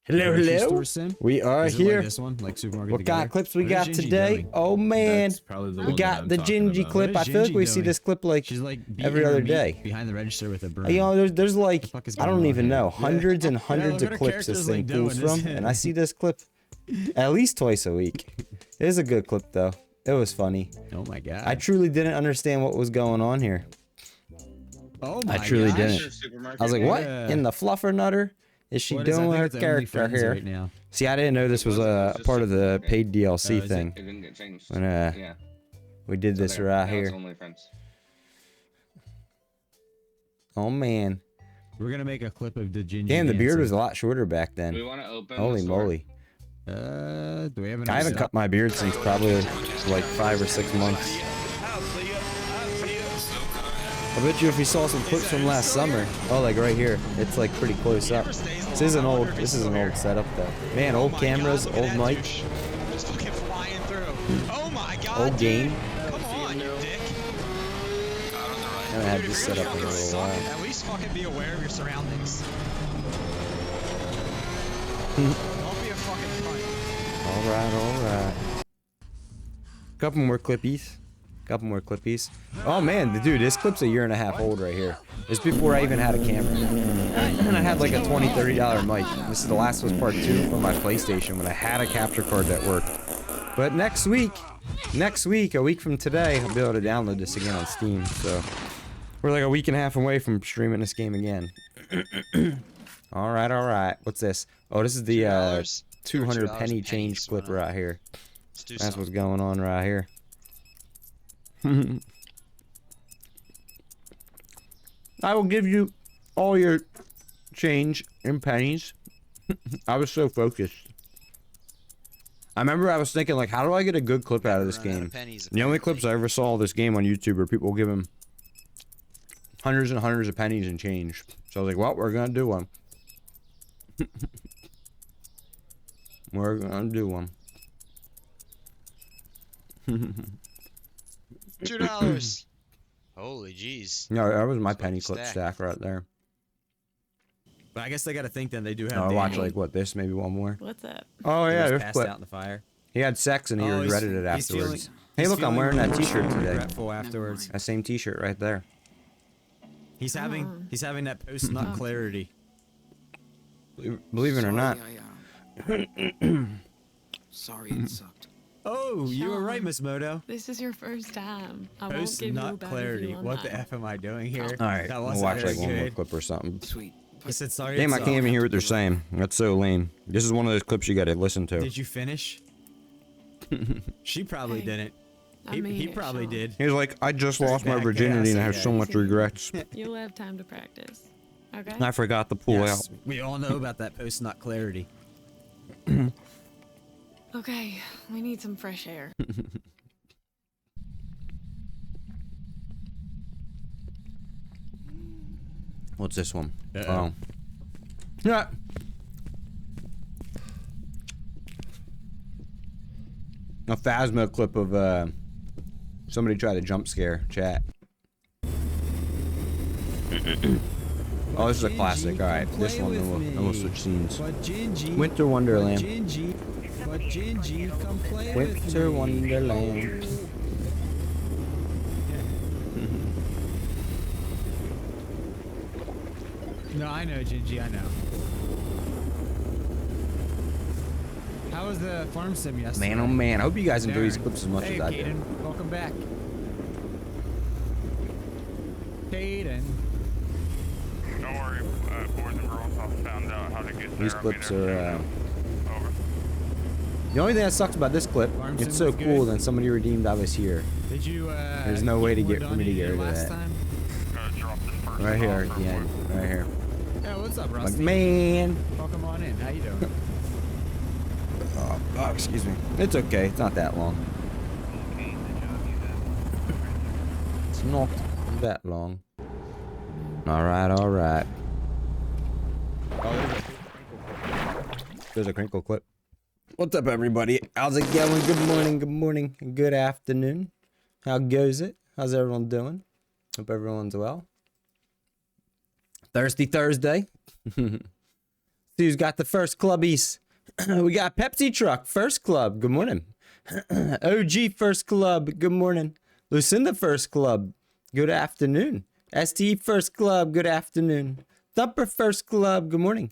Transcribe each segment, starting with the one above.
Hello, Grocery hello. store sim? We are Is it here. like this one, like supermarket What kind of together? clips we What got is Gingy today? doing? Oh man, That's probably the we one got that I'm the talking Gingy about. clip. What I is feel like we Gingy see doing? this clip like She's like every beating her other meat day. behind the register with a broom. You know, there's like fuck is I going don't on even here? know Yeah. hundreds and Yeah, hundreds look of what her clips this character's, thing like, pulls doing, from, isn't and I it? see this clip at least twice a week. It is a good clip though. It was funny. Oh my god. I truly didn't understand what was going on here. Oh my I truly gosh. didn't. I was like, what Yeah. in the fluffer nutter is she What is- I doing think with her it's only character friends here? right now. See, I didn't know this was a part of the paid DLC is it? thing. It didn't get changed. When Yeah. we did So this there, right now it's here. only friends. Oh man. We're gonna make a clip of the Gingy. Damn, the beard was a dancing. lot shorter back Do we then. want to open Holy the store? moly. Do we have an I haven't cut my beard since probably like 5 or 6 months. I bet you if you saw some clips from last summer, oh, like right here, it's like pretty close up. This is an old setup though. Man, old cameras, old mic, Just fucking flying through. Oh my god, old game. Come on, you dick. I haven't had Dude, this if you're set up in a gonna little suck, while. at least fucking be aware of your surroundings. Don't be a fucking cunt. Alright. Couple more clippies. Oh man, dude, this clip's a year and a half old right here. It's before I even had a camera. And I had like a $20, $30 mic. This is The Last of Us Part 2 from my PlayStation when I had a capture card that worked. But next week, a week from today, I'll be able to download this again on Steam. So we're like a week and a half away from streaming this game again. Alright. What's this? Oh, this is the $2. 200 $2 penny change pennies, clip why not? right here. Let's do That's something. what's going on right here. I will give you all your change in pennies. I was so focused. I remember I was thinking, like, how do I get a good clip out of this Run out game? of pennies, The only apparently. clips I ever saw of this game on YouTube were people giving hundreds and hundreds of pennies in change. So I was like, well, we're gonna do one. We're gonna do one. $2. Holy jeez. No, that was my It's about penny to clip stack. stack right there. But I guess they gotta think then they do have. Oh, I watched Daniel like what this, maybe one more. What's up? Oh who yeah, was there's passed clip. out in the fire. He had sex and he Oh, regretted it he's feeling- afterwards. Hey, he's look, I'm feeling wearing that remorseful T-shirt and today. regretful afterwards. That same T-shirt right there. He's having that post nut clarity. Believe it or not, Sorry it sucked. Oh, you were right, Sean. Miss Moto. This is your first time. I won't Post give you a nut bad clarity. review on What the that. f am I doing here? all right, that we'll wasn't watch very like one more good. clip or something. Sweet. He said sorry. Damn, I it's can't even off. hear what they're saying. That's so lame. This is one of those clips you gotta listen to. Did you finish? She probably Hey, didn't. I He, mean he it, probably Sean. did. He was like, I just lost my back, virginity and I have yeah, so yeah. much regrets. You'll have time to practice. Okay? I forgot to pull Yes, out. we all know about that post nut clarity. Okay, we need some fresh air. What's this one? Uh-oh. Oh. Yeah. A Phasma clip of somebody tried to jump scare chat. Oh, this is a classic. All right, this one. Then we'll switch scenes. Winter Wonderland. Come play Winter Wonderland. No, I know, Gingy, I know. How was the farm sim yesterday? Man, oh man, I hope you guys enjoy these Darren. clips as much Hey, as I do. Caden, welcome back. Caden. Don't worry, boys and girls, I found out how to get there. These I'll be clips there are. soon. Over. The only thing that sucks about this clip, Farm it's sim so was cool. good. Then somebody redeemed I was here. Did you, There's no way to more get for done me to than you get did rid of last that. time? Gonna drop this person Right here off at real the end. quick. Right here. Yeah, what's up, Like, Rusty? man. Welcome on in. How you doing? Oh, excuse me. It's okay. It's not that long. It's not that long. All right. There's a crinkle clip. What's up, everybody? How's it going? Good morning, good afternoon. How goes it? How's everyone doing? Hope everyone's well. Thirsty Thursday. See dude's got the first clubbies. We got Pepsi Truck, first club. Good morning. OG first club. Good morning. Lucinda first club. Good afternoon. ST first club. Good afternoon. Thumper first club. Good morning.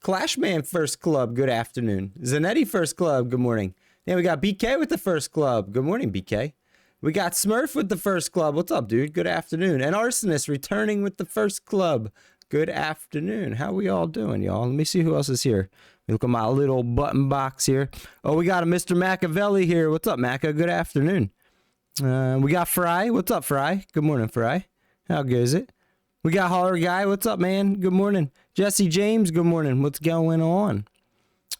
Clashman first club. Good afternoon. Zanetti first club. Good morning. Then we got BK with the first club. Good morning, BK. We got Smurf with the first club. What's up, dude? Good afternoon. And Arsonist returning with the first club. Good afternoon. How we all doing, y'all? Let me see who else is here. Look at my little button box here. Oh, we got a Mr. Machiavelli here. What's up, Maca? Good afternoon. We got Fry. What's up, Fry? Good morning, Fry. How goes it? We got Holler Guy. What's up, man? Good morning. Jesse James. Good morning. What's going on?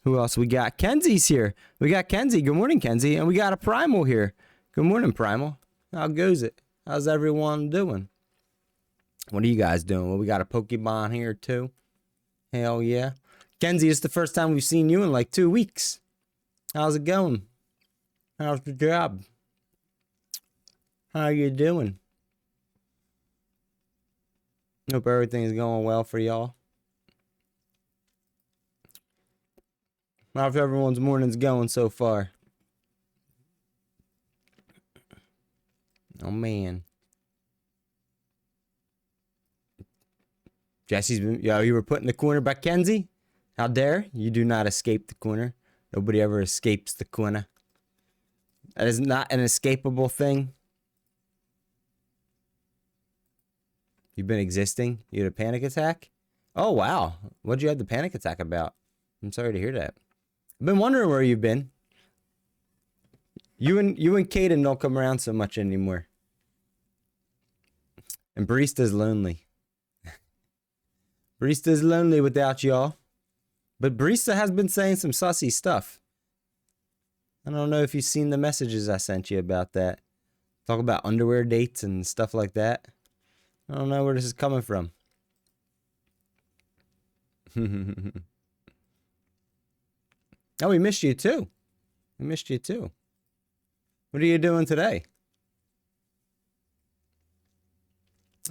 Who else we got? Kenzie's here. We got Kenzie. Good morning, Kenzie. And we got a Primal here. Good morning, Primal. How goes it? How's everyone doing? What are you guys doing? Well, we got a Pokemon here, too. Hell yeah. Kenzie, it's the first time we've seen you in like 2 weeks. How's it going? How's the job? How you doing? Hope everything's going well for y'all. How's everyone's mornings going so far? Oh, man. Jesse's been... Yo, you were put in the corner by Kenzie? How dare? You do not escape the corner. Nobody ever escapes the corner. That is not an escapable thing. You've been existing? You had a panic attack? Oh, wow. What'd you have the panic attack about? I'm sorry to hear that. I've been wondering where you've been. You and Kaden don't come around so much anymore. And Barista's lonely. Barista's lonely without y'all. But Barista has been saying some sussy stuff. I don't know if you've seen the messages I sent you about that. Talk about underwear dates and stuff like that. I don't know where this is coming from. Oh, we missed you too. We missed you too. What are you doing today?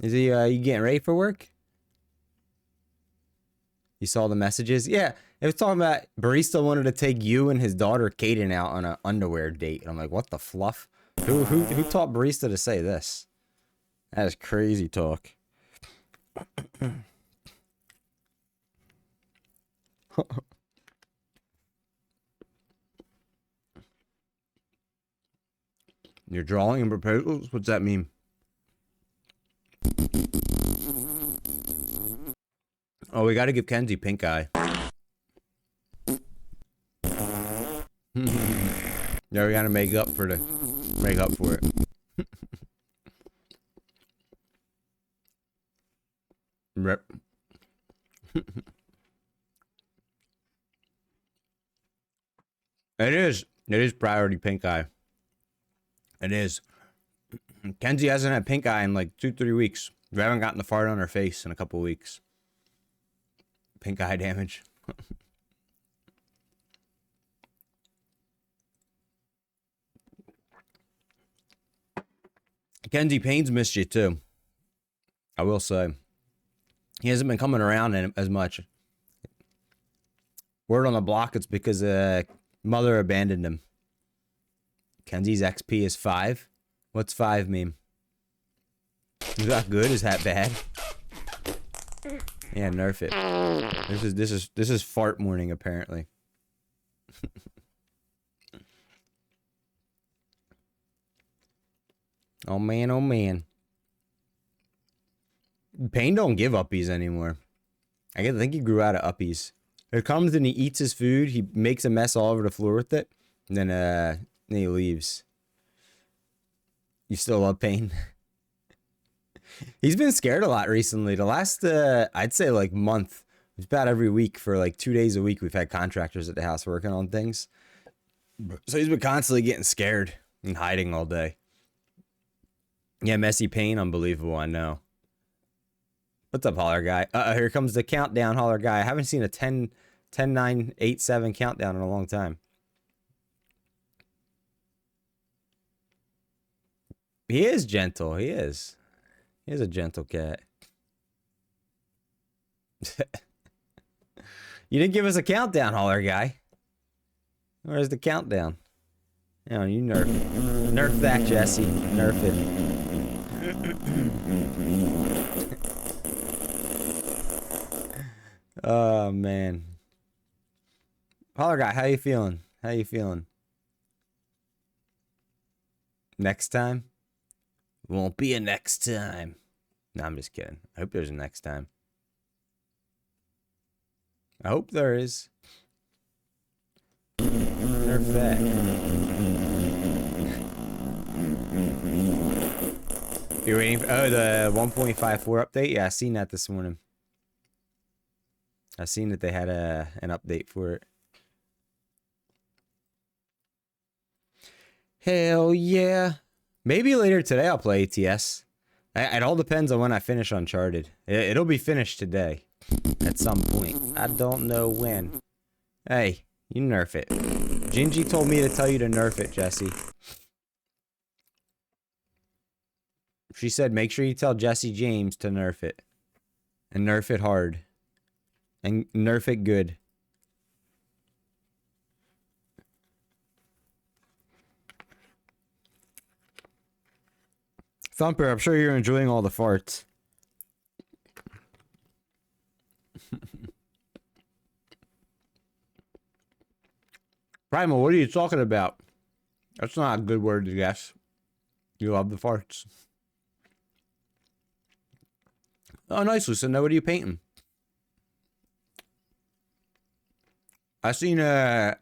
Is he, you getting ready for work? You saw the messages? Yeah, it was talking about Barista wanted to take you and his daughter Kaden out on an underwear date. And I'm like, what the fluff? Who taught Barista to say this? That is crazy talk. You're drawing and proposals? What's that mean? Oh, we gotta give Kenzie pink eye. Yeah, we gotta make up for it. Rep. It is priority pink eye. It is. Kenzie hasn't had pink eye in like 2-3 weeks. We haven't gotten the fart on her face in a couple weeks. Pink eye damage. Kenzie Payne's missed you too. I will say. He hasn't been coming around as much. Word on the block, it's because mother abandoned him. Kenzie's XP is 5. What's 5 mean? Is that good? Is that bad? Yeah, nerf it. This is fart morning apparently. Oh man, oh man. Payne don't give uppies anymore. I think he grew out of uppies. He comes and he eats his food, he makes a mess all over the floor with it, and then he leaves. You still love Payne? He's been scared a lot recently. The last, I'd say like month, it's about every week for like 2 days a week we've had contractors at the house working on things. So he's been constantly getting scared and hiding all day. Yeah, Messy Payne, unbelievable, I know. What's up, Holler Guy? Here comes the countdown, Holler Guy. I haven't seen a 10, 9, 8, 7 countdown in a long time. He is gentle. He is. He's a gentle cat. You didn't give us a countdown, holler guy. Where's the countdown? You know, you nerf that, Jesse. Nerf it. Oh man. Holler guy, how you feeling? How you feeling? Next time? Won't be a next time. No, I'm just kidding. I hope there's a next time. I hope there is. Nerf that. You're waiting for, oh, the 1.54 update? Yeah, I seen that this morning. I seen that they had an update for it. Hell yeah. Maybe later today I'll play ATS. It all depends on when I finish Uncharted. It'll be finished today. At some point. I don't know when. Hey, you nerf it. Gingy told me to tell you to nerf it, Jesse. She said make sure you tell Jesse James to nerf it. And nerf it hard. And nerf it good. Thumper, I'm sure you're enjoying all the farts. Primal, what are you talking about? That's not a good word to guess. You love the farts. Oh, nice, Lucinda. What are you painting? I seen the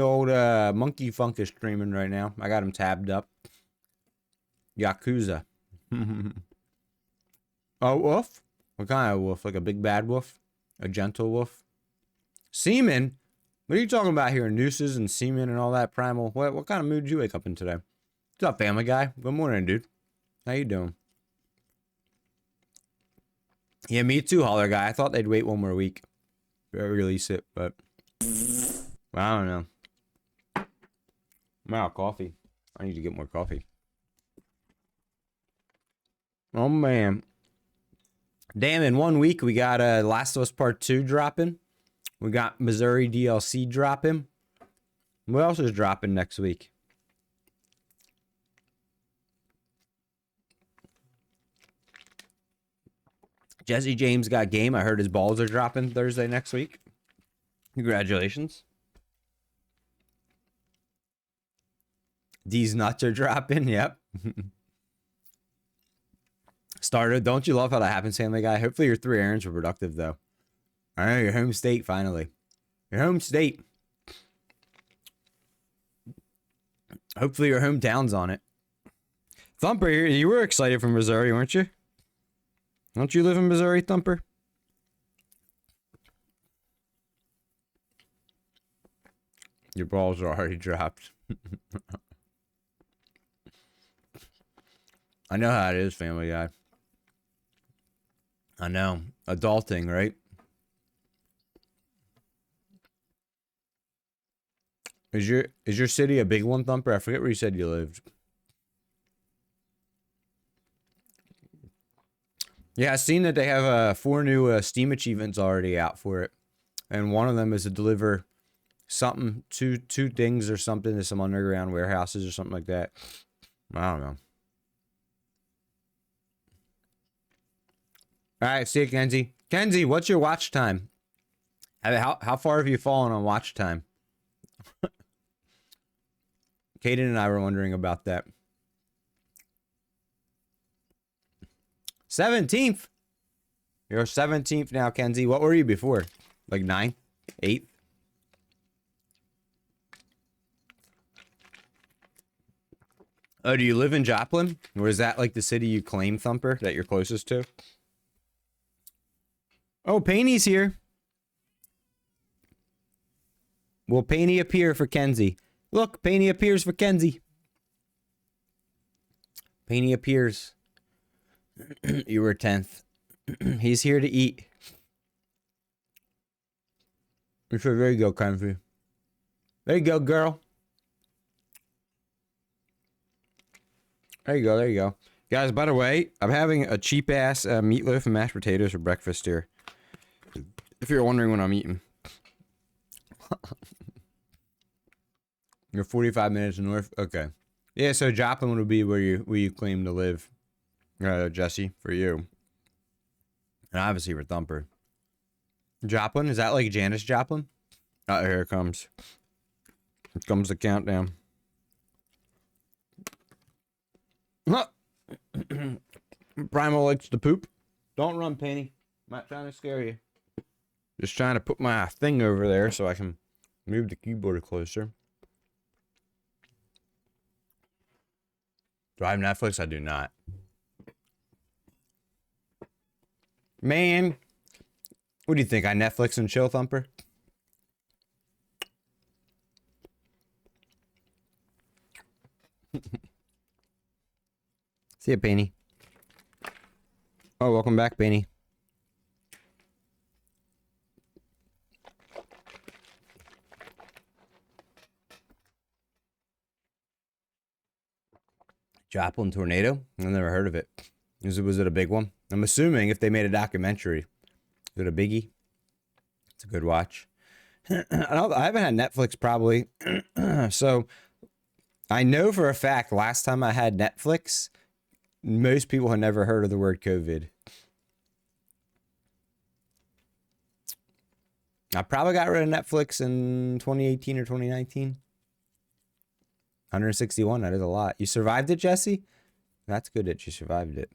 old Monkey Funk is streaming right now. I got him tabbed up. Yakuza. Oh, wolf? What kind of wolf? Like a big bad wolf? A gentle wolf? Semen? What are you talking about here? Nooses and semen and all that, Primal? What kind of mood did you wake up in today? What's up, family guy? Good morning, dude. How you doing? Yeah, me too, holler guy. I thought they'd wait one more week to release it, but I don't know. I'm out of coffee. I need to get more coffee. Oh, man. Damn, in 1 week, we got Last of Us Part 2 dropping. We got Missouri DLC dropping. What else is dropping next week? Jesse James got game. I heard his balls are dropping Thursday next week. Congratulations. These nuts are dropping. Yep. Starter, don't you love how that happens, family guy? Hopefully your 3 errands were productive, though. All right, your home state, finally. Your home state. Hopefully your hometown's on it. Thumper, you were excited from Missouri, weren't you? Don't you live in Missouri, Thumper? Your balls are already dropped. I know how it is, family guy. I know. Adulting, right? Is your city a big one, Thumper? I forget where you said you lived. Yeah, I've seen that they have 4 new Steam achievements already out for it. And one of them is to deliver something, two things or something to some underground warehouses or something like that. I don't know. All right, see you, Kenzie. Kenzie, what's your watch time? How far have you fallen on watch time? Kaden and I were wondering about that. 17th. You're 17th now, Kenzie. What were you before? Like 9th? 8th? Oh, do you live in Joplin? Or is that like the city you claim, Thumper, that you're closest to? Oh, Painey's here. Will Painey appear for Kenzie? Look, Painey appears for Kenzie. Painey appears. You were 10th. He's here to eat. So there you go, Kenzie. There you go, girl. There you go, there you go. Guys, by the way, I'm having a cheap-ass meatloaf and mashed potatoes for breakfast here. If you're wondering what I'm eating. You're 45 minutes north. Okay. Yeah, so Joplin would be where you claim to live, Jesse, for you, and obviously for Thumper. Joplin, is that like Janis Joplin? Oh, here it comes. Here comes the countdown. Huh. Primal likes to poop. Don't run, Penny. I'm not trying to scare you. Just trying to put my thing over there so I can move the keyboard closer. Do I have Netflix? I do not. Man, what do you think? I Netflix and chill, Thumper? See ya, Penny. Oh, welcome back, Penny. Joplin tornado? I've never heard of it. Was it a big one? I'm assuming if they made a documentary. Is it a biggie? It's a good watch. I haven't had Netflix probably. So I know for a fact last time I had Netflix, most people had never heard of the word COVID. I probably got rid of Netflix in 2018 or 2019. 161, that is a lot. You survived it, Jesse? That's good that you survived it.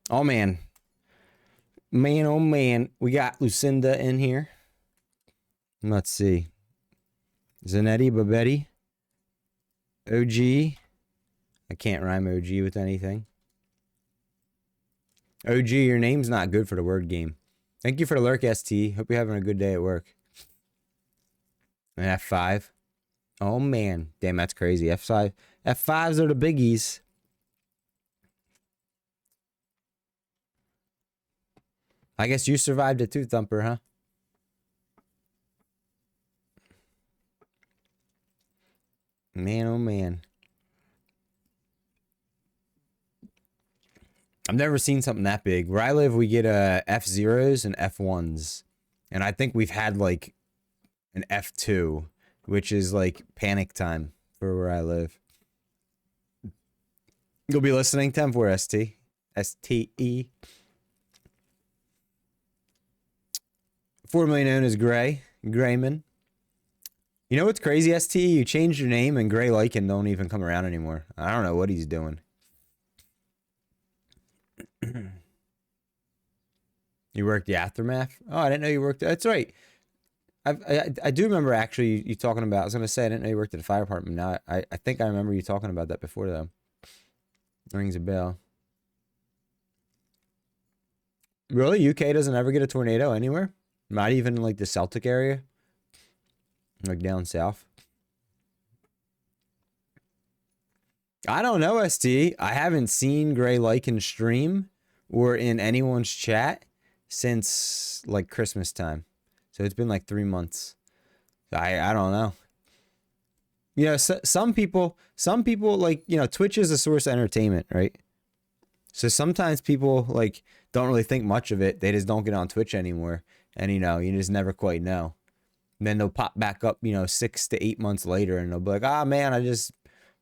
Oh, man. Man, oh, man. We got Lucinda in here. Let's see. Zanetti, Babetti. OG. I can't rhyme OG with anything. OG, your name's not good for the word game. Thank you for the lurk, ST. Hope you're having a good day at work. And F5. Oh, man. Damn, that's crazy. F5. F5s are the biggies. I guess you survived it too, Thumper, huh? Man, oh, man. I've never seen something that big. Where I live, we get F0s and F1s. And I think we've had like an F2, which is like panic time for where I live. You'll be listening, 10-4 ST. STE. 4 million known as Gray. Grayman. You know what's crazy, ST? You changed your name and Gray Lycan don't even come around anymore. I don't know what he's doing. You worked the Aftermath? Oh, I didn't know you worked. That's right. I do remember actually you talking about. I was gonna say I didn't know you worked at the fire department. Now I think I remember you talking about that before though. Rings a bell. Really, UK doesn't ever get a tornado anywhere? Not even like the Celtic area, like down south. I don't know, ST. I haven't seen Gray Lycan stream or in anyone's chat since like Christmas time. So it's been like 3 months. I don't know. You know, some people like, you know, Twitch is a source of entertainment, right? So sometimes people like don't really think much of it. They just don't get on Twitch anymore. And, you know, you just never quite know. And then they'll pop back up, you know, 6 to 8 months later and they'll be like, ah, man, I just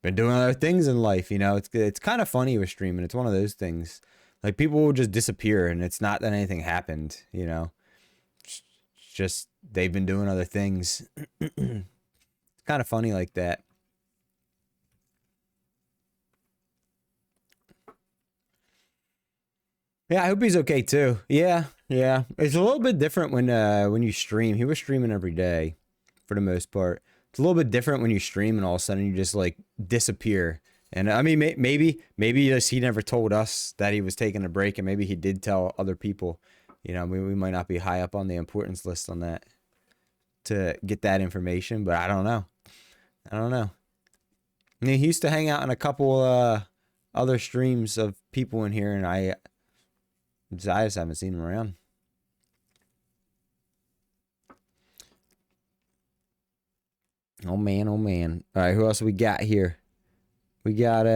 been doing other things in life. You know, it's kind of funny with streaming. It's one of those things. Like people will just disappear and it's not that anything happened, you know. It's just they've been doing other things. It's kind of funny like that. Yeah, I hope he's okay too. Yeah. It's a little bit different when you stream. He was streaming every day for the most part. It's a little bit different when you stream and all of a sudden you just like disappear. And I mean, maybe just he never told us that he was taking a break, and maybe he did tell other people. You know, we might not be high up on the importance list on that to get that information, but I don't know. I mean, he used to hang out in a couple other streams of people in here, and I just haven't seen him around. Oh man. All right, who else we got here? We got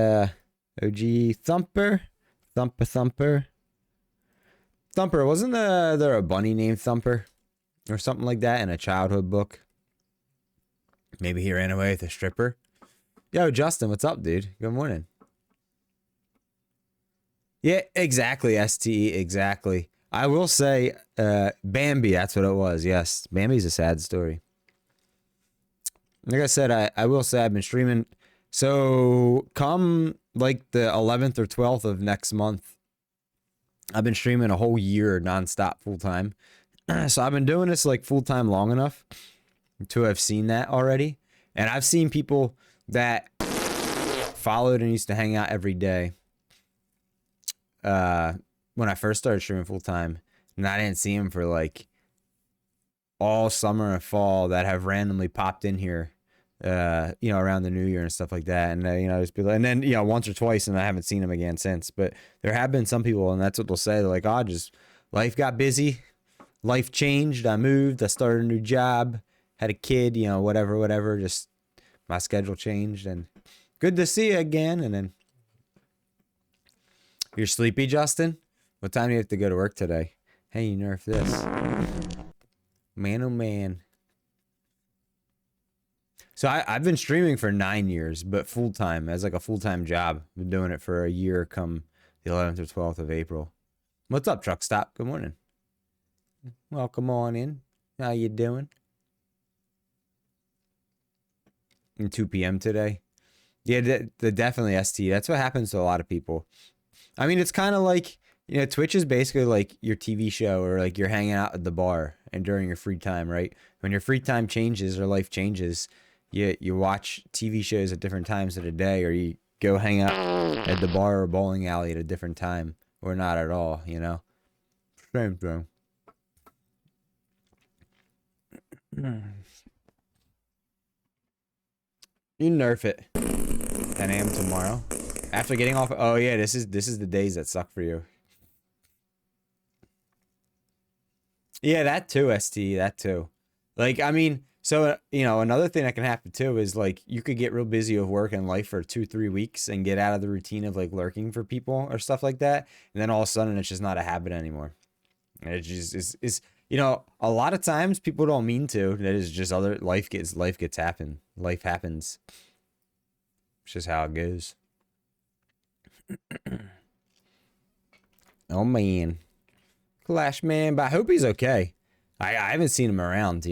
OG Thumper. Thumper, wasn't there a bunny named Thumper? Or something like that in a childhood book? Maybe he ran away with a stripper? Yo, Justin, what's up, dude? Good morning. Yeah, exactly, STE, exactly. I will say, Bambi, that's what it was, yes. Bambi's a sad story. Like I said, I will say I've been streaming. So, come, like, the 11th or 12th of next month, I've been streaming a whole year nonstop full-time. So, I've been doing this, like, full-time long enough to have seen that already. And I've seen people that followed and used to hang out every day when I first started streaming full time, and I didn't see them for like all summer and fall that have randomly popped in here, around the new year and stuff like that. And, just be like, and then, once or twice, and I haven't seen them again since. But there have been some people, and that's what they'll say. They're like, oh, just life got busy, life changed, I moved, I started a new job, had a kid, whatever, just my schedule changed, and good to see you again. And then, you're sleepy, Justin? What time do you have to go to work today? Hey, you nerf this. Man, oh man. So I've been streaming for 9 years, but full-time, as like a full-time job. Been doing it for a year come the 11th or 12th of April. What's up, Truck Stop? Good morning. Welcome on in. How you doing? And 2 p.m. today. Yeah, definitely ST. That's what happens to a lot of people. I mean, it's kind of like, Twitch is basically like your TV show, or like you're hanging out at the bar and during your free time, right? When your free time changes or life changes, you watch TV shows at different times of the day, or you go hang out at the bar or bowling alley at a different time, or not at all, Same thing. You nerf it. 10 a.m. tomorrow. After getting off. Oh yeah, this is the days that suck for you. Yeah, that too, ST. That too. Like, I mean, so another thing that can happen too is like you could get real busy with work and life for 2-3 weeks and get out of the routine of like lurking for people or stuff like that, and then all of a sudden it's just not a habit anymore. And it just is. A lot of times people don't mean to. That is just life happens. It's just how it goes. Oh man, Clash man, but I hope he's okay. I haven't seen him around,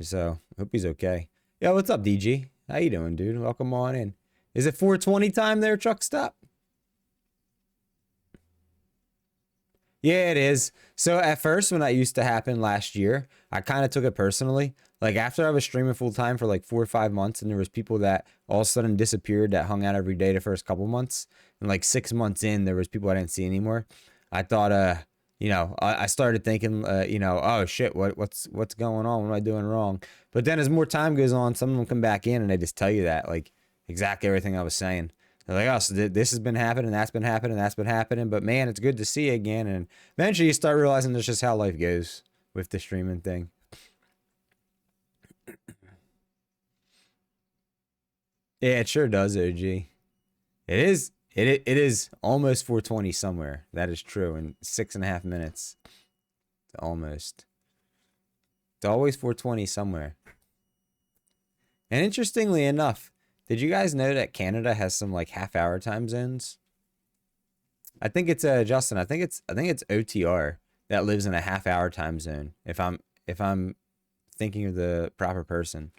so hope he's okay. Yo, what's up, DG? How you doing, dude? Welcome on in. Is it 420 time there, Truck Stop? Yeah, it is. So at first, when that used to happen last year, I kind of took it personally. Like after I was streaming full time for like 4 or 5 months, and there was people that all of a sudden disappeared that hung out every day the first couple months, and like 6 months in, there was people I didn't see anymore. I thought, I started thinking, oh shit, what's going on? What am I doing wrong? But then as more time goes on, some of them come back in and they just tell you that, like exactly everything I was saying. They're like, oh, so this has been happening, that's been happening, that's been happening, but man, it's good to see you again. And eventually you start realizing that's just how life goes with the streaming thing. Yeah, it sure does, OG. It is almost 420 somewhere. That is true. In 6.5 minutes. Almost. It's always 420 somewhere. And interestingly enough, did you guys know that Canada has some like half-hour time zones? I think it's Justin. I think it's OTR that lives in a half-hour time zone. If I'm thinking of the proper person.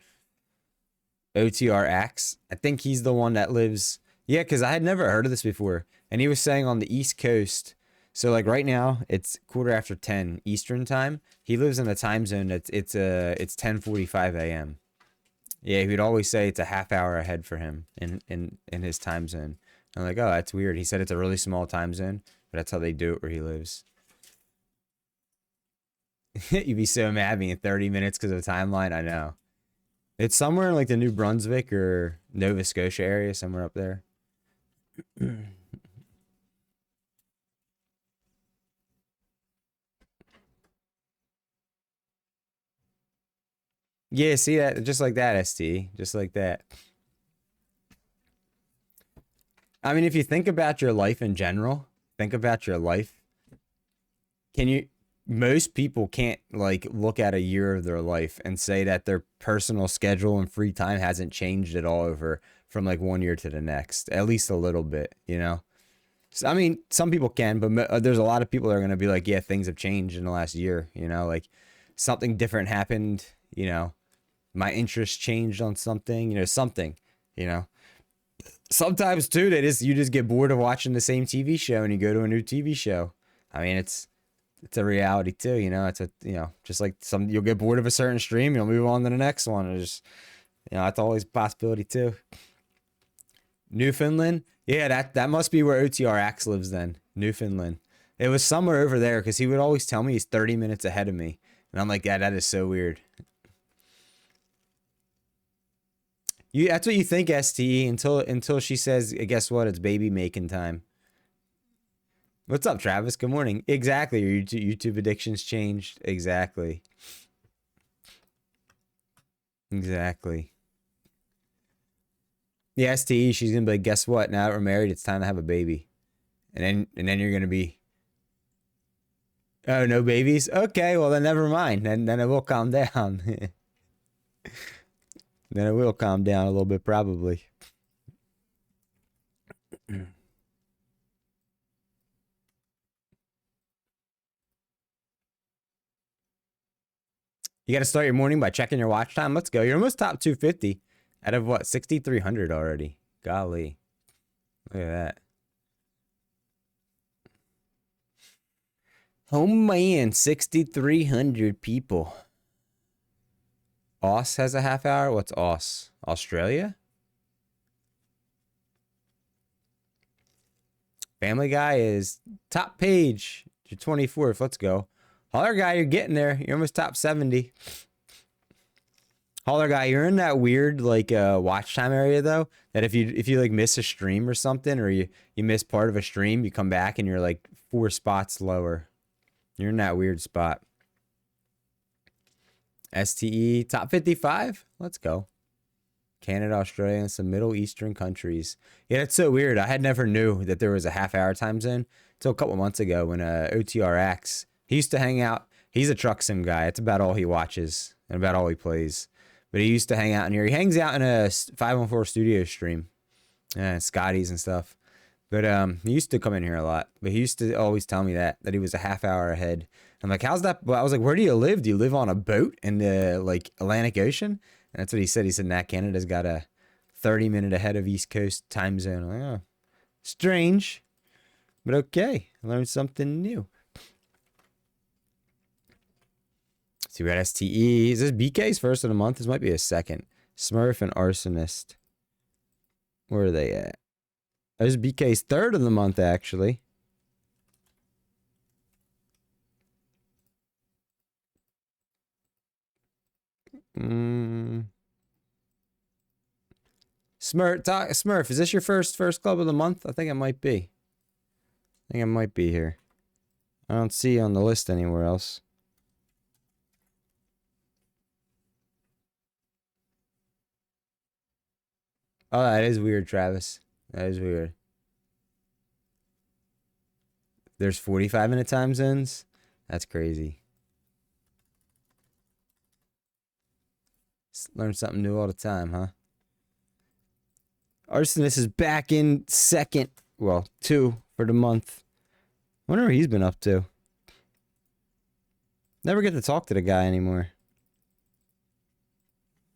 OTRX. I think he's the one that lives. Yeah, because I had never heard of this before. And he was saying on the East Coast. So like right now it's 10:15 Eastern time. He lives in a time zone that's it's 10:45 a.m. Yeah, he'd always say it's a half hour ahead for him in his time zone. I'm like, oh, that's weird. He said it's a really small time zone, but that's how they do it where he lives. You'd be so mad being 30 minutes because of the timeline. I know. It's somewhere in like the New Brunswick or Nova Scotia area, somewhere up there. Yeah, see that? Just like that, ST. Just like that. I mean, if you think about your life in general, think about your life. can you, most people can't like look at a year of their life and say that their personal schedule and free time hasn't changed at all over from like one year to the next, at least a little bit, you know? So, I mean, some people can, but there's a lot of people that are going to be like, yeah, things have changed in the last year, you know, like something different happened, you know, my interest changed on something, you know, something, you know. Sometimes too, you just get bored of watching the same TV show and you go to a new TV show. I mean, it's a reality too, you know. It's just like you'll get bored of a certain stream, you'll move on to the next one. It's just, you know, that's always a possibility too. Newfoundland, yeah, that must be where OTRX lives then. Newfoundland. It was somewhere over there because he would always tell me he's 30 minutes ahead of me, and I'm like, yeah, that is so weird. That's what you think, STE, until she says, guess what? It's baby making time. What's up, Travis? Good morning. Exactly. Your YouTube addictions changed. Exactly. Exactly. The STE, she's gonna be like, guess what? Now that we're married, it's time to have a baby. And then you're gonna be, oh, no babies? Okay, well then never mind. Then it will calm down. Then it will calm down a little bit, probably. You got to start your morning by checking your watch time. Let's go. You're almost top 250 out of what? 6,300 already. Golly. Look at that. Oh man, 6,300 people. Oz has a half hour? What's Oz? Australia? Family Guy is top page. You're 24th. Let's go. Holler Guy, you're getting there. You're almost top 70. Holler Guy, you're in that weird like watch time area though. That if you like miss a stream or something, or you miss part of a stream, you come back and you're like 4 spots lower. You're in that weird spot. STE top 55. Let's go. Canada, Australia, and some Middle Eastern countries. Yeah, it's so weird. I had never knew that there was a half-hour time zone until a couple months ago when OTRX. He used to hang out. He's a truck sim guy. It's about all he watches and about all he plays. But he used to hang out in here. He hangs out in a 514 studio stream, Scotty's and stuff. But he used to come in here a lot. But he used to always tell me that he was a half hour ahead. I'm like, how's that? Well, I was like, where do you live? Do you live on a boat in the like Atlantic Ocean? And that's what he said. He said, nah, Canada's got a 30-minute ahead of East Coast time zone. I'm like, oh, strange, but okay. I learned something new. See, we got STE. Is this BK's first of the month? This might be a second. Smurf and Arsonist. Where are they at? Oh, this is BK's third of the month, actually. Smurf, is this your first club of the month? I think it might be. I think it might be here. I don't see you on the list anywhere else. Oh, that is weird, Travis. That is weird. There's 45-minute time zones? That's crazy. Learn something new all the time, huh? Arsonist is back in second. Well, 2 for the month. Wonder what he's been up to. Never get to talk to the guy anymore.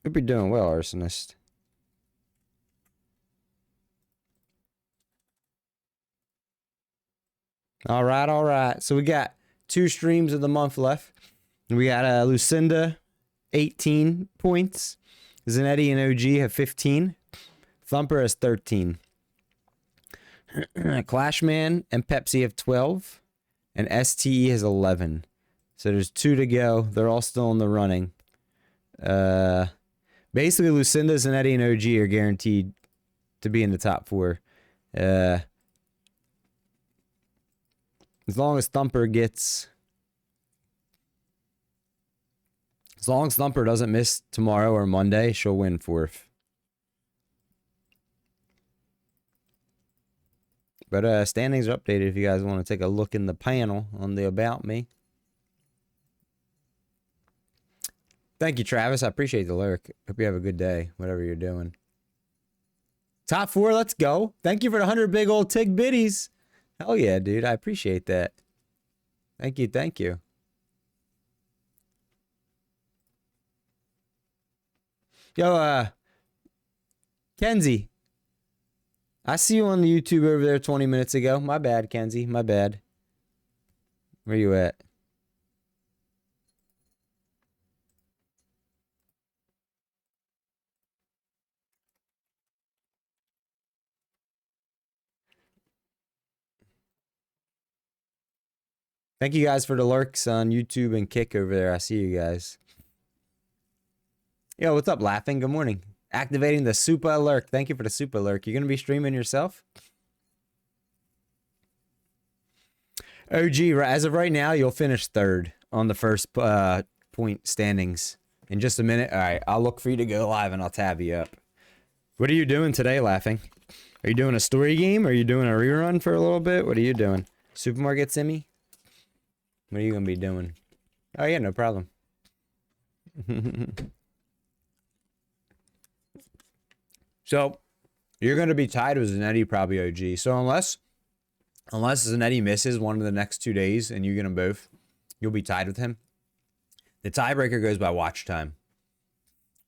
Hope you're doing well, Arsonist. All right. So we got 2 streams of the month left. We got Lucinda, 18 points. Zanetti and OG have 15. Thumper has 13. Clashman and Pepsi have 12. And STE has 11. So there's 2 to go. They're all still in the running. Basically, Lucinda, Zanetti, and OG are guaranteed to be in the top 4. As long as Thumper doesn't miss tomorrow or Monday, she'll win 4th. But standings are updated if you guys want to take a look in the panel on the About Me. Thank you, Travis. I appreciate the lurk. Hope you have a good day, whatever you're doing. Top 4, let's go. Thank you for the 100 big old Tig Biddies. Hell yeah, dude. I appreciate that. Thank you, thank you. Yo, Kenzie. I see you on the YouTube over there 20 minutes ago. My bad, Kenzie. My bad. Where you at? Thank you guys for the lurks on YouTube and Kick over there. I see you guys. Yo, what's up, Laughing? Good morning. Activating the super lurk. Thank you for the super lurk. You're going to be streaming yourself? OG, as of right now, you'll finish 3rd on the first point standings. In just a minute. All right, I'll look for you to go live and I'll tab you up. What are you doing today, Laughing? Are you doing a story game? Are you doing a rerun for a little bit? What are you doing? Supermarket Simi? What are you going to be doing? Oh, yeah, no problem. So, you're going to be tied with Zanetti, probably OG. So, unless Zanetti misses one of the next 2 days and you get them both, you'll be tied with him. The tiebreaker goes by watch time.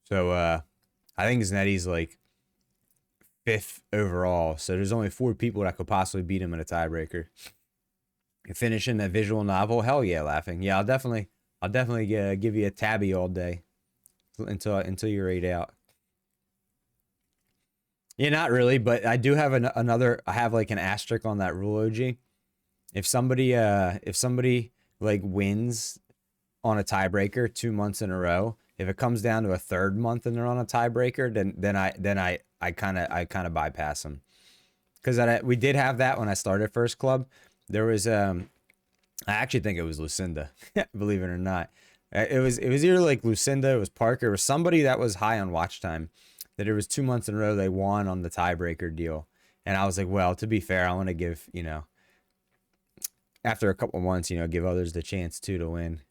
So, I think Zanetti's like 5th overall. So, there's only 4 people that could possibly beat him in a tiebreaker. You're finishing that visual novel? Hell yeah, Laughing. Yeah, I'll definitely give you a tabby all day until you're 8 out. Yeah, not really, but I do have I have like an asterisk on that rule, OG. If somebody like wins on a tiebreaker 2 months in a row, if it comes down to a 3rd month and they're on a tiebreaker, then I kind of bypass them. Because we did have that when I started First Club. There was I actually think it was Lucinda, believe it or not. It was either like Lucinda, it was Parker, it was somebody that was high on watch time. That it was 2 months in a row they won on the tiebreaker deal. And I was like, well, to be fair, I want to give, after a couple months, give others the chance too to win.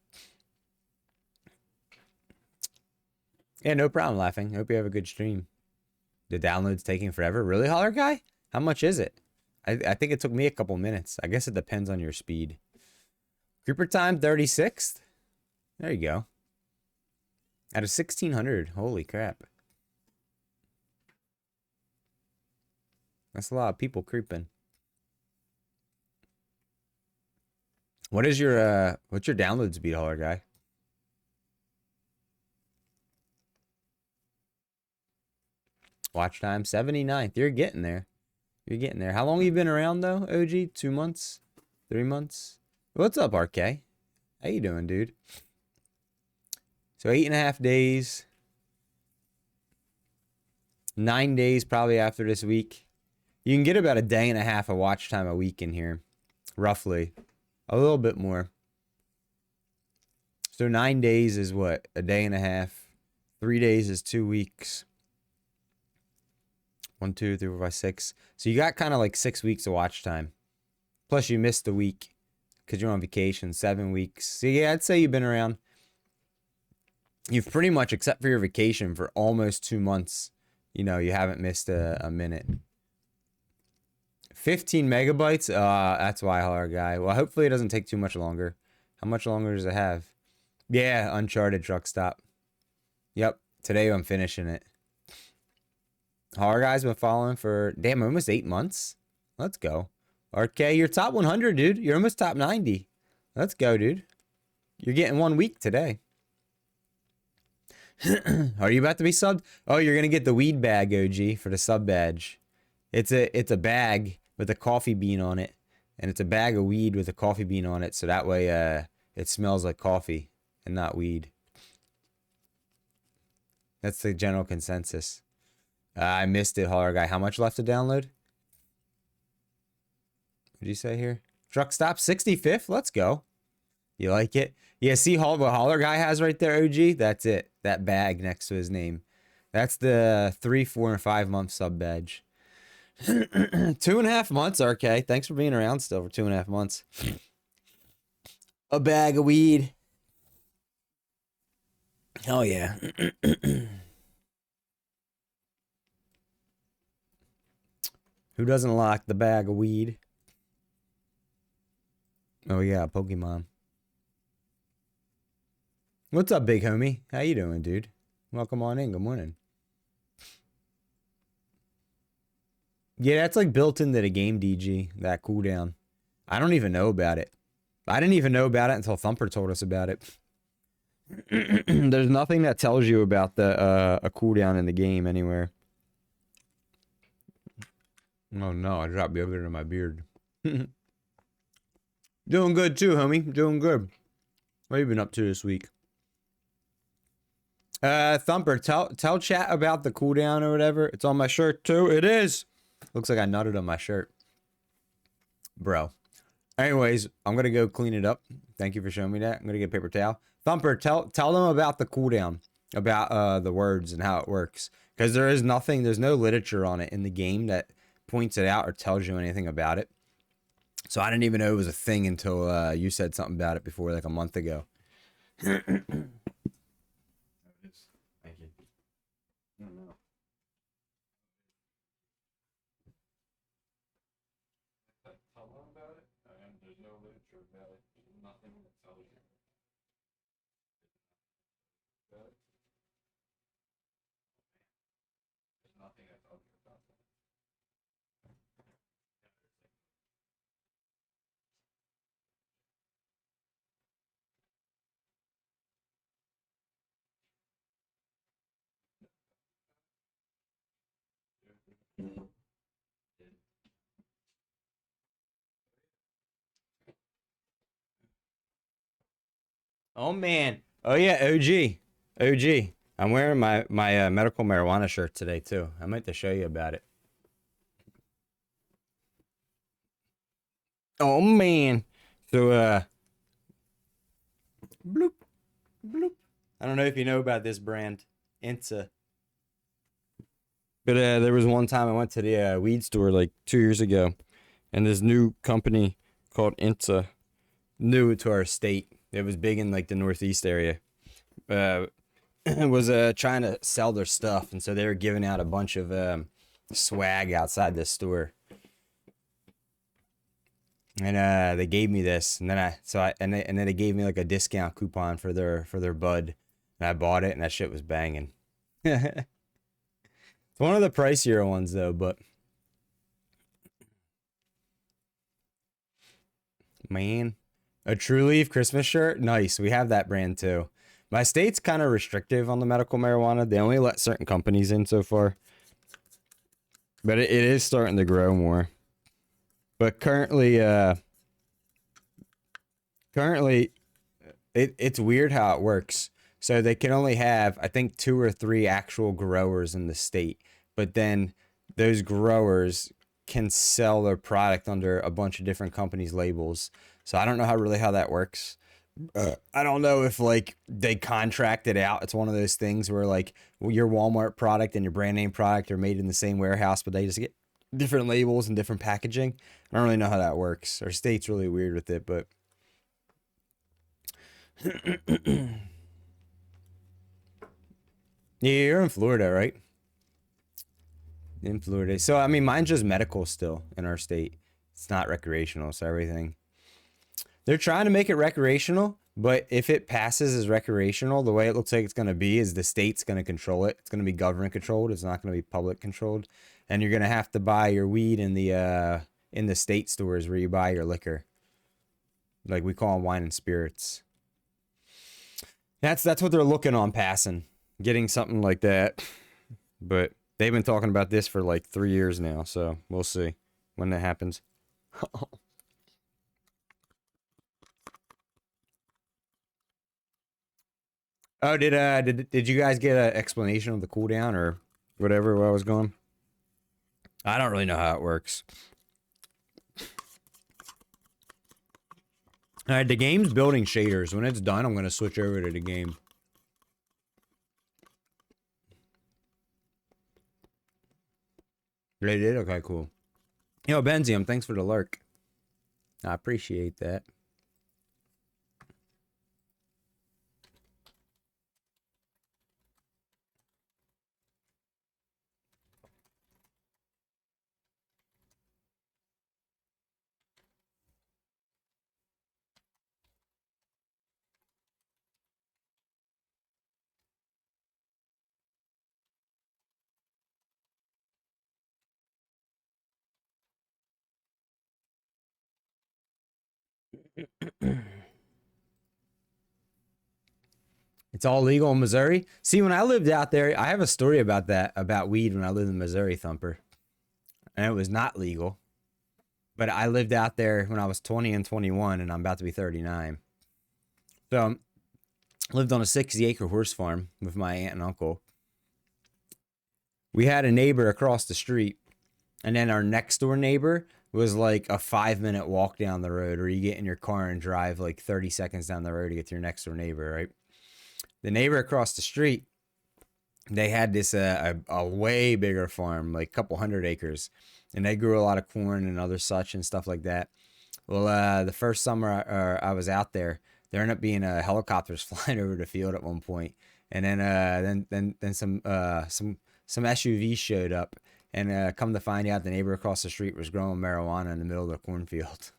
Yeah, no problem, Laughing. Hope you have a good stream. The download's taking forever. Really, Holler Guy? How much is it? I think it took me a couple minutes. I guess it depends on your speed. Creeper time, 36th. There you go. Out of 1,600. Holy crap. That's a lot of people creeping. What's your download speed, Holler Guy? Watch time, 79th. You're getting there. You're getting there. How long have you been around, though, OG? 2 months? 3 months? What's up, RK? How you doing, dude? So 8.5 days. 9 days probably after this week. You can get about a day and a half of watch time a week in here. Roughly. A little bit more. So 9 days is what? A day and a half. 3 days is 2 weeks. 1, 2, 3, 4, 5, 6. So you got kind of like 6 weeks of watch time. Plus you missed a week because you're on vacation. 7 weeks. So yeah, I'd say you've been around. You've pretty much, except for your vacation, for almost 2 months, you haven't missed a minute. 15 megabytes? That's why, Holler Guy. Well, hopefully it doesn't take too much longer. How much longer does it have? Yeah, Uncharted Truck Stop. Yep, today I'm finishing it. Holler Guy's been following for, damn, almost 8 months. Let's go. RK, you're top 100, dude. You're almost top 90. Let's go, dude. You're getting 1 week today. Are you about to be subbed? Oh, you're going to get the weed bag, OG, for the sub badge. It's a bag with a coffee bean on it. And it's a bag of weed with a coffee bean on it. So that way it smells like coffee and not weed. That's the general consensus. I missed it, Holler Guy. How much left to download? What did you say here? Truck Stop 65th? Let's go. You like it? Yeah, see what Holler Guy has right there, OG? That's it. That bag next to his name. That's the 3, 4, and 5 month sub badge. 2.5 months, RK. Thanks for being around still for 2.5 months. A bag of weed. Hell yeah. Who doesn't like the bag of weed? Oh yeah, Pokemon. What's up, big homie? How you doing, dude? Welcome on in. Good morning. Yeah, that's like built into the game, DG, that cooldown. I don't even know about it. I didn't even know about it until Thumper told us about it. There's nothing that tells you about the a cooldown in the game anywhere. Oh no, I dropped yogurt in my beard. Doing good too, homie. Doing good. What have you been up to this week? Thumper, tell chat about the cooldown or whatever. It's on my shirt too. It is. Looks like I nutted on my shirt. Bro. Anyways, I'm gonna go clean it up. Thank you for showing me that. I'm gonna get a paper towel. Thumper, tell them about the cooldown. About the words and how it works. Because there is nothing, there's no literature on it in the game that points it out or tells you anything about it. So I didn't even know it was a thing until you said something about it before, like a month ago. Thank you. I don't know. Tell them about it, and there's no literature about it. There's nothing that tells you about it. There's nothing that tells you about that. Oh man. Oh yeah, OG. OG. I'm wearing my medical marijuana shirt today too. I meant to show you about it. Oh man. So bloop bloop. I don't know if you know about this brand, Inta. But there was one time I went to the weed store like 2 years ago, and this new company called Inta, new to our state. It was big in like the Northeast area. Was trying to sell their stuff, and so they were giving out a bunch of swag outside the store. And they gave me this, and then they gave me like a discount coupon for their bud, and I bought it, and that shit was banging. It's one of the pricier ones though, but man, a True Leaf Christmas shirt, nice. We have that brand too. My state's kind of restrictive on the medical marijuana. They only let certain companies in so far, but it is starting to grow more. But currently, it's weird how it works. So they can only have, I think, 2 or 3 actual growers in the state. But then those growers can sell their product under a bunch of different companies' labels. So I don't know how that works. I don't know if like they contract it out. It's one of those things where like your Walmart product and your brand name product are made in the same warehouse, but they just get different labels and different packaging. I don't really know how that works. Our state's really weird with it, but yeah, you're in Florida, right? In Florida. So, I mean, mine's just medical still in our state. It's not recreational, so everything. They're trying to make it recreational, but if it passes as recreational, the way it looks like it's going to be is the state's going to control it. It's going to be government controlled. It's not going to be public controlled. And you're going to have to buy your weed in the state stores where you buy your liquor. Like we call them wine and spirits. That's what they're looking on passing. Getting something like that. But they've been talking about this for like 3 years now, so we'll see when that happens. Oh, did you guys get an explanation of the cooldown or whatever where I was going? I don't really know how it works. All right, the game's building shaders. When it's done, I'm going to switch over to the game. They did? Okay, cool. Yo, Benzium, thanks for the lurk. I appreciate that. It's all legal in Missouri. See, when I lived out there, I have a story about that, about weed when I lived in Missouri, Thumper. And it was not legal. But I lived out there when I was 20 and 21, and I'm about to be 39. So, lived on a 60-acre horse farm with my aunt and uncle. We had a neighbor across the street, and then our next door neighbor was like a 5-minute walk down the road, or you get in your car and drive like 30 seconds down the road to get to your next door neighbor, right? The neighbor across the street, they had this a way bigger farm, like a couple 100 acres, and they grew a lot of corn and other such and stuff like that. Well, the first summer I was out there, there ended up being helicopters flying over the field at one point, and then some SUVs showed up, and come to find out, the neighbor across the street was growing marijuana in the middle of the cornfield.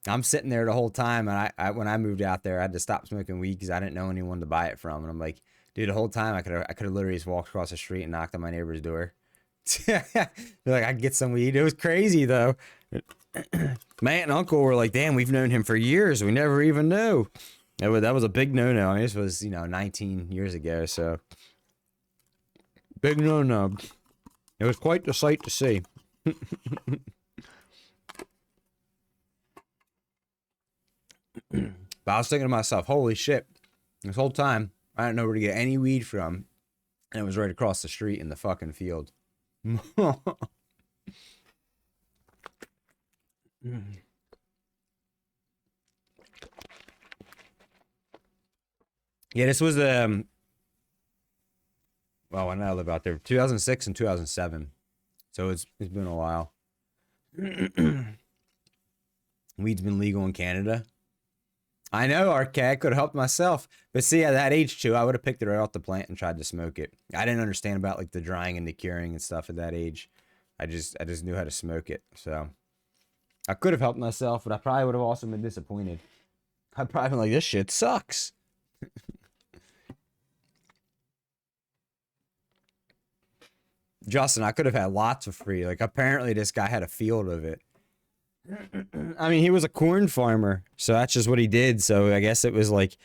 I'm sitting there the whole time, and I when I moved out there, I had to stop smoking weed because I didn't know anyone to buy it from. And I'm like, dude, the whole time I could have literally just walked across the street and knocked on my neighbor's door. They're like, I could get some weed. It was crazy though. My aunt and uncle were like, damn, we've known him for years. We never even knew. That was a big no-no. I mean, this was 19 years ago, so big no-no. It was quite the sight to see. But I was thinking to myself, holy shit, this whole time, I didn't know where to get any weed from. And it was right across the street in the fucking field. Yeah, this was, well, when did I live out there? 2006 and 2007. So it's been a while. Weed's been legal in Canada. I know, RK, I could have helped myself. But see, at that age, too, I would have picked it right off the plant and tried to smoke it. I didn't understand about, like, the drying and the curing and stuff at that age. I just knew how to smoke it. So, I could have helped myself, but I probably would have also been disappointed. I'd probably been like, this shit sucks. Justin, I could have had lots of free. Like, apparently this guy had a field of it. I mean, he was a corn farmer, so that's just what he did. So I guess it was like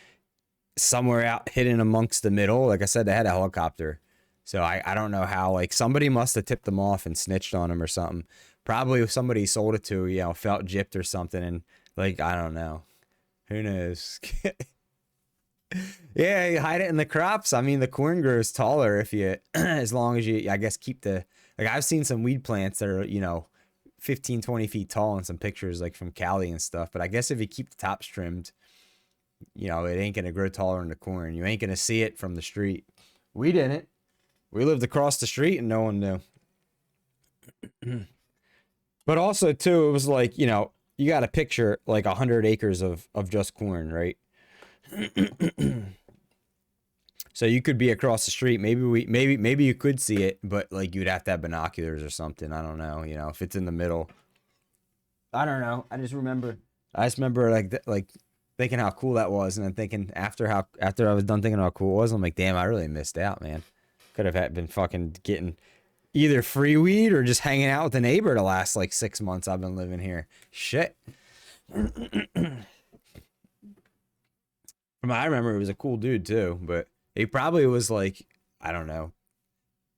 somewhere out hidden amongst the middle. Like I said, they had a helicopter. So I don't know how, like somebody must have tipped him off and snitched on him or something. Probably if somebody sold it to, felt gypped or something. And like, I don't know. Who knows? Yeah, you hide it in the crops. I mean, the corn grows taller if you, as long as you, I guess, keep the, like I've seen some weed plants that are, 15, 20 feet tall in some pictures like from Cali and stuff. But I guess if you keep the tops trimmed, it ain't going to grow taller than the corn. You ain't going to see it from the street. We didn't. We lived across the street and no one knew. But also, too, it was like, you got to picture like 100 acres of just corn, right? So you could be across the street. Maybe you could see it, but like you'd have to have binoculars or something. I don't know. If it's in the middle. I don't know. I just remember like thinking how cool that was, and then thinking after I was done thinking how cool it was, I'm like, damn, I really missed out, man. Could have been fucking getting either free weed or just hanging out with a neighbor the last like 6 months I've been living here. Shit. From what I remember, it was a cool dude too, but he probably was like, I don't know,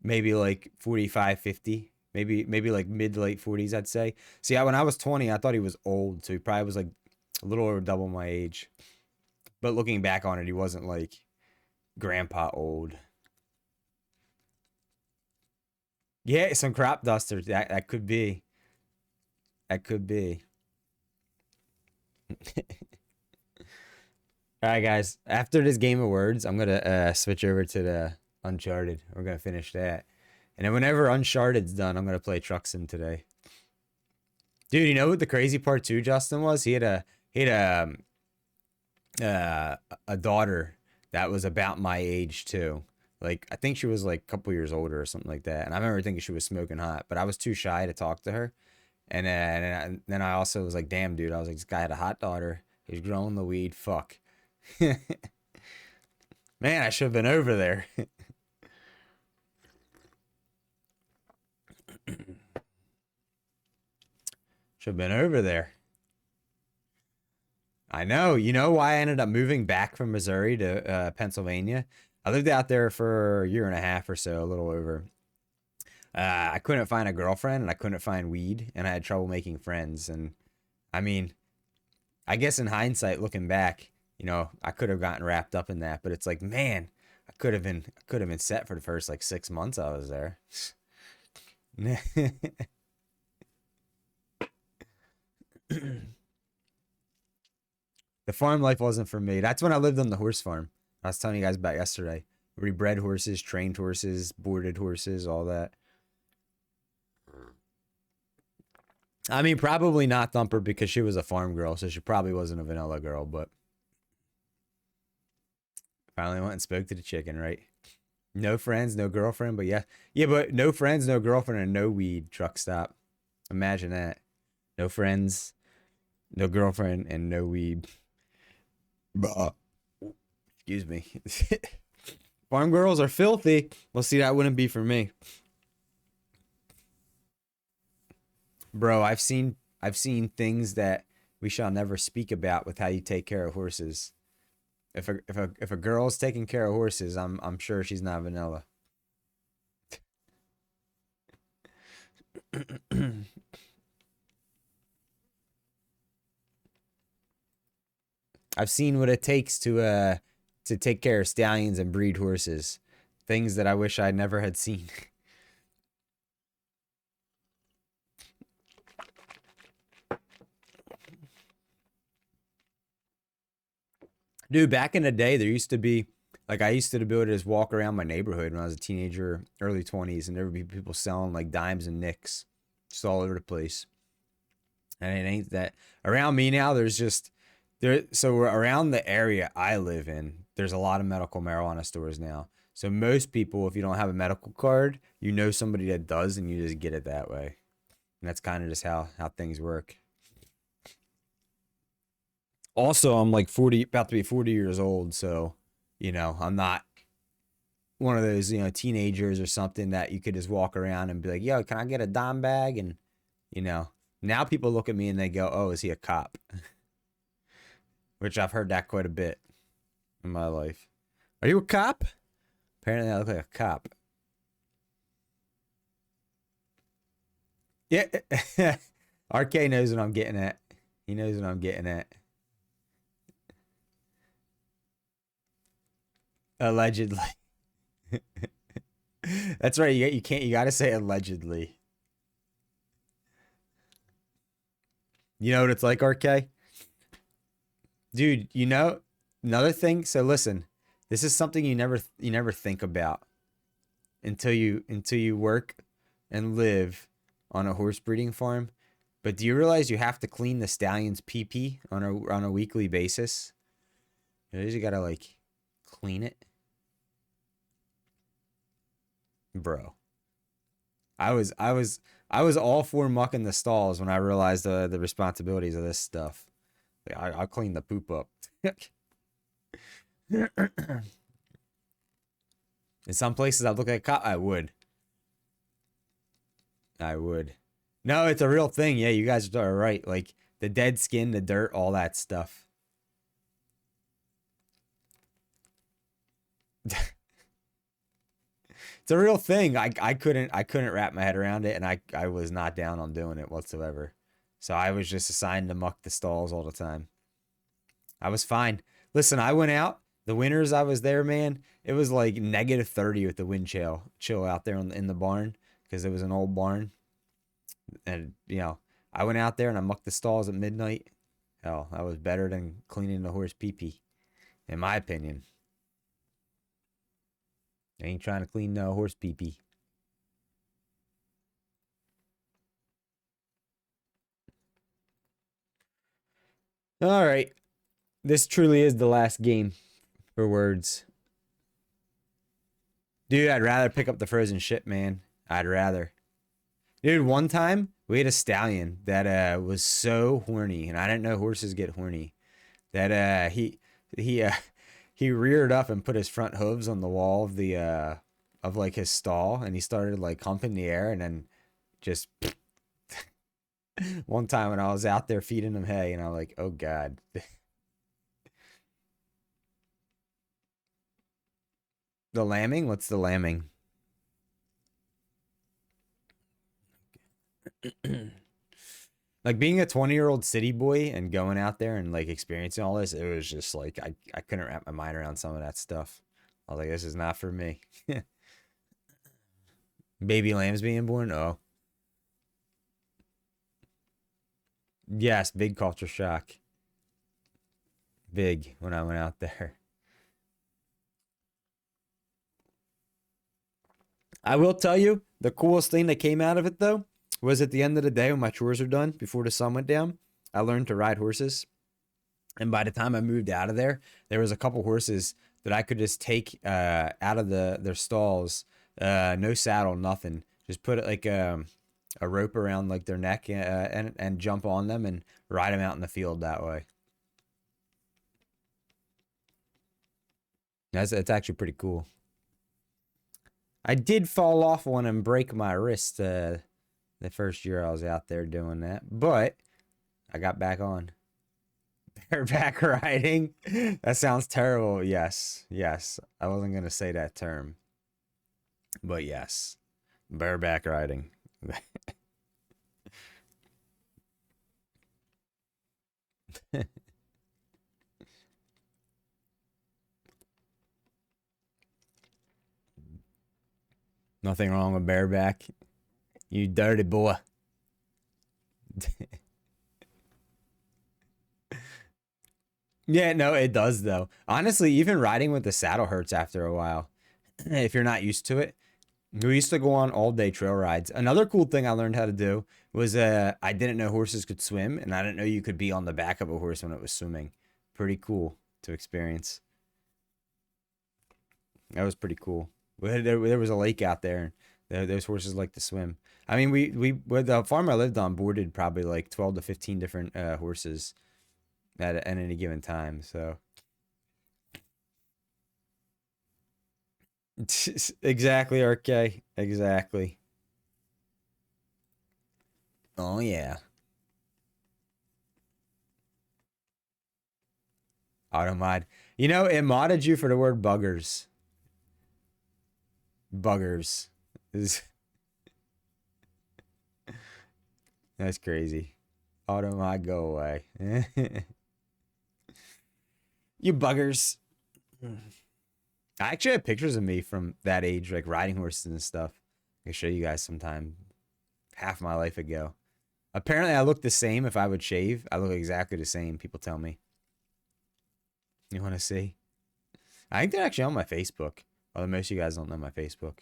maybe like 45, 50, maybe like mid to late 40s, I'd say. See, when I was 20, I thought he was old, so he probably was like a little over double my age. But looking back on it, he wasn't like grandpa old. Yeah, some crop dusters. That could be. That could be. All right, guys. After this game of words, I'm gonna switch over to the Uncharted. We're gonna finish that, And then whenever Uncharted's done, I'm gonna play Truck Sim today. Dude, you know what the crazy part too, Justin, was? He had a daughter that was about my age too. Like, I think she was like a couple years older or something like that. And I remember thinking she was smoking hot, but I was too shy to talk to her. And then I also was like, damn, dude. I was like, this guy had a hot daughter. He's growing the weed. Fuck. Man, I should have been over there. Should have been over there. I know. You know why I ended up moving back from Missouri to Pennsylvania? I lived out there for a year and a half or so, a little over. I couldn't find a girlfriend and I couldn't find weed and I had trouble making friends. And I mean, I guess in hindsight, looking back, you know, I could have gotten wrapped up in that, but it's like, man, I could have been set for the first like 6 months I was there. The farm life wasn't for me. That's when I lived on the horse farm. I was telling you guys about yesterday. We bred horses, trained horses, boarded horses, all that. I mean, probably not Thumper because she was a farm girl, so she probably wasn't a vanilla girl, but finally went and spoke to the chicken, right? No friends, no girlfriend, but yeah. Yeah, but no friends, no girlfriend, and no weed. Truck stop. Imagine that. No friends, no girlfriend, and no weed. Excuse me. Farm girls are filthy. Well, see, that wouldn't be for me. Bro, I've seen things that we shall never speak about with how you take care of horses. If a girl's taking care of horses, I'm sure she's not vanilla. I've seen what it takes to take care of stallions and breed horses. Things that I wish I never had seen. Dude, back in the day, there used to be, like, I used to be able to just walk around my neighborhood when I was a teenager, early 20s, and there would be people selling, like, dimes and nicks just all over the place. And it ain't that. Around me now, there's just, so around the area I live in, there's a lot of medical marijuana stores now. So most people, if you don't have a medical card, you know somebody that does, and you just get it that way. And that's kind of just how things work. Also, I'm like 40, about to be 40 years old, so, you know, I'm not one of those, you know, teenagers or something that you could just walk around and be like, yo, can I get a dime bag? And, you know, now people look at me and they go, oh, is he a cop? Which I've heard that quite a bit in my life. Are you a cop? Apparently I look like a cop. Yeah. RK knows what I'm getting at. He knows what I'm getting at. Allegedly. That's right. You gotta say allegedly. You know what it's like, RK? Dude, you know, another thing. So listen, this is something you never think about until you work and live on a horse breeding farm. But do you realize you have to clean the stallion's pee-pee on a weekly basis? You gotta like clean it. Bro, I was all for mucking the stalls when I realized the responsibilities of this stuff. Like, I'll clean the poop up. In some places I'd look like a cop. I would. No, it's a real thing. Yeah, you guys are right. Like the dead skin, the dirt, all that stuff. It's a real thing. I couldn't wrap my head around it, and I was not down on doing it whatsoever. So I was just assigned to muck the stalls all the time. I was fine. Listen, I went out. The winters I was there, man, it was like -30 with the wind chill out there in the barn because it was an old barn. And, you know, I went out there and I mucked the stalls at midnight. Hell, that was better than cleaning the horse pee-pee, in my opinion. I ain't trying to clean no horse pee-pee. All right. This truly is the last game for words. Dude, I'd rather pick up the frozen shit, man. I'd rather. Dude, one time we had a stallion that was so horny, and I didn't know horses get horny. That he reared up and put his front hooves on the wall of the of like his stall, and he started like humping the air, and then just one time when I was out there feeding him hay, and I'm like, oh god. The lambing? What's the lambing? Like being a 20-year-old city boy and going out there and like experiencing all this, it was just like I couldn't wrap my mind around some of that stuff. I was like, this is not for me. Baby lambs being born? Oh. Yes, big culture shock. Big when I went out there. I will tell you, the coolest thing that came out of it, though, was at the end of the day when my chores were done, before the sun went down, I learned to ride horses. And by the time I moved out of there, there was a couple horses that I could just take out of their stalls, no saddle, nothing. Just put it like a rope around like their neck and jump on them and ride them out in the field that way. It's actually pretty cool. I did fall off one and break my wrist the first year I was out there doing that, but I got back on. Bareback riding? That sounds terrible. Yes. I wasn't going to say that term, but yes. Bareback riding. Nothing wrong with bareback. You dirty boy. Yeah, no, it does though. Honestly, even riding with the saddle hurts after a while. If you're not used to it. We used to go on all day trail rides. Another cool thing I learned how to do was I didn't know horses could swim, and I didn't know you could be on the back of a horse when it was swimming. Pretty cool to experience. That was pretty cool. There was a lake out there, and those horses like to swim. I mean, with the farm I lived on boarded probably like 12 to 15 different horses at any given time. So exactly, RK. Exactly. Oh yeah. Auto mod. You know, it modded you for the word buggers. Buggers. That's crazy. Auto mod, go away. You buggers. I actually have pictures of me from that age, like riding horses and stuff. I can show you guys sometime. Half my life ago. Apparently, I look the same if I would shave. I look exactly the same. People tell me. You want to see? I think they're actually on my Facebook. Although most of you guys don't know my Facebook.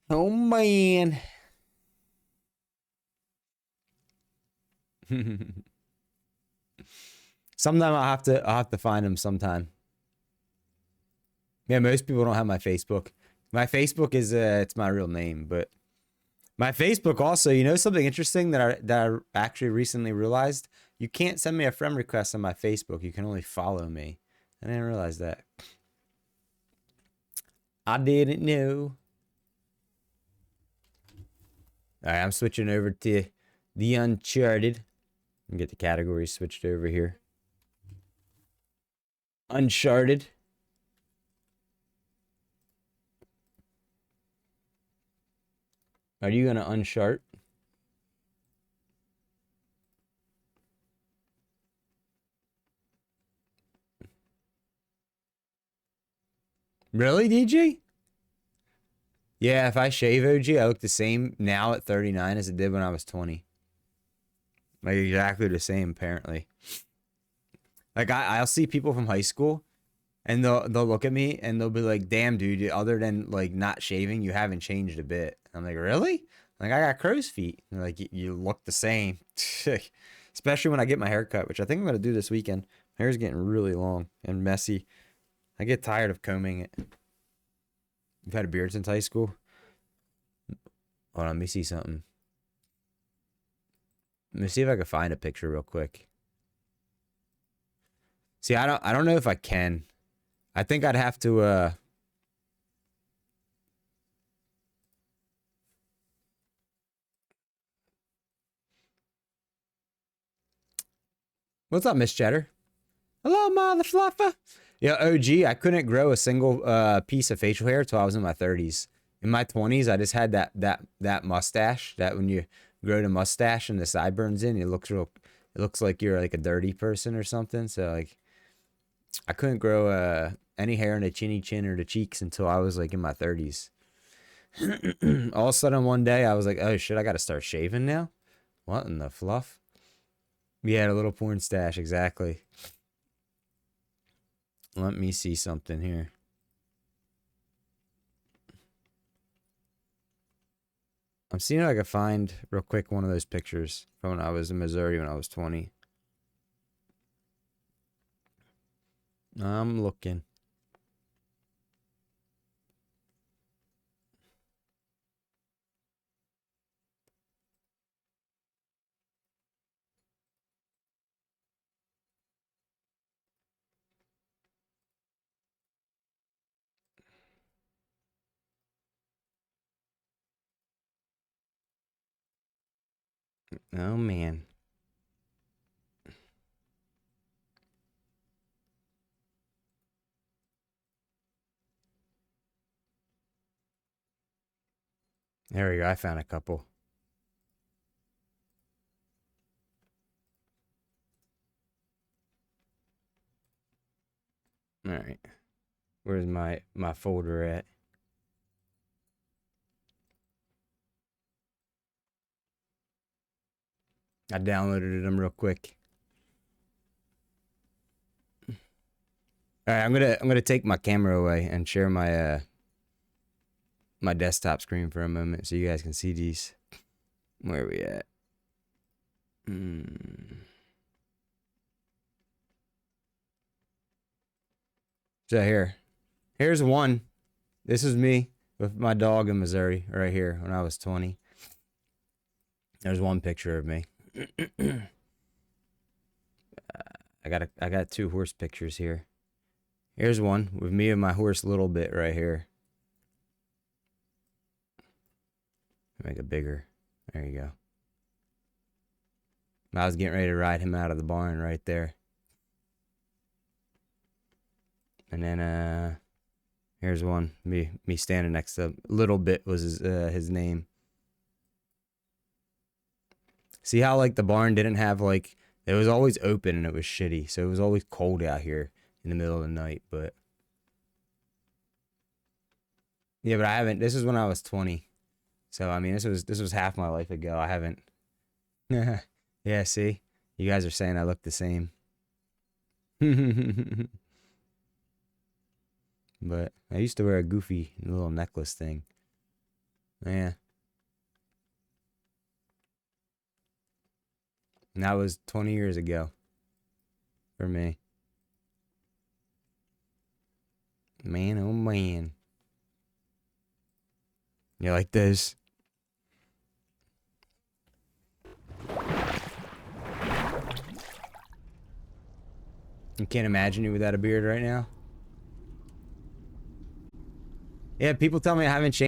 Oh, man. Sometime I'll have to find them sometime. Yeah, most people don't have my Facebook. My Facebook is it's my real name, but my Facebook also, you know something interesting that I actually recently realized? You can't send me a friend request on my Facebook. You can only follow me. I didn't realize that. I didn't know. All right, I'm switching over to the Uncharted. And get the categories switched over here. Uncharted. Are you gonna unchart? Really, DJ? Yeah, if I shave OG, I look the same now at 39 as it did when I was 20. Like exactly the same, apparently. Like I'll see people from high school and they'll look at me and they'll be like, damn, dude, other than like not shaving, you haven't changed a bit. I'm like, really? Like I got crow's feet. And like, you look the same. Especially when I get my hair cut, which I think I'm going to do this weekend. My hair's getting really long and messy. I get tired of combing it. You've had a beard since high school? Hold on, let me see something. Let me see if I can find a picture real quick. See, I don't know if I can. I think I'd have to What's up, Miss Cheddar? Hello, mother fluffer. Yeah, OG, I couldn't grow a single piece of facial hair till I was in my 30s. In my 20s, I just had that mustache. That when you grow the mustache and the sideburns in, it looks like you're like a dirty person or something. So like, I couldn't grow any hair in the chinny chin or the cheeks until I was like in my 30s. All of a sudden one day I was like, oh shit, I gotta start shaving now? What in the fluff? Yeah, a little porn stash, exactly. Let me see something here. I'm seeing if I can find real quick one of those pictures from when I was in Missouri when I was 20. I'm looking. Oh man. There we go. I found a couple. All right. Where's my folder at? I downloaded them real quick. All right, I'm gonna take my camera away and share my my desktop screen for a moment so you guys can see these. Where are we at? So here's one. This is me with my dog in Missouri right here when I was 20. There's one picture of me. I got two horse pictures here. Here's one with me and my horse Little Bit right here. Make it bigger. There you go. I was getting ready to ride him out of the barn right there. And then here's one me standing next to Little Bit was his name. See how like the barn didn't have like, it was always open and it was shitty, so it was always cold out here in the middle of the night. But yeah, but I haven't. This is when I was 20, so I mean this was half my life ago. I haven't. Yeah, see, you guys are saying I look the same. But I used to wear a goofy little necklace thing. Yeah. And that was 20 years ago for me. Man, oh man. You like this? You can't imagine you without a beard right now? Yeah, people tell me I haven't changed.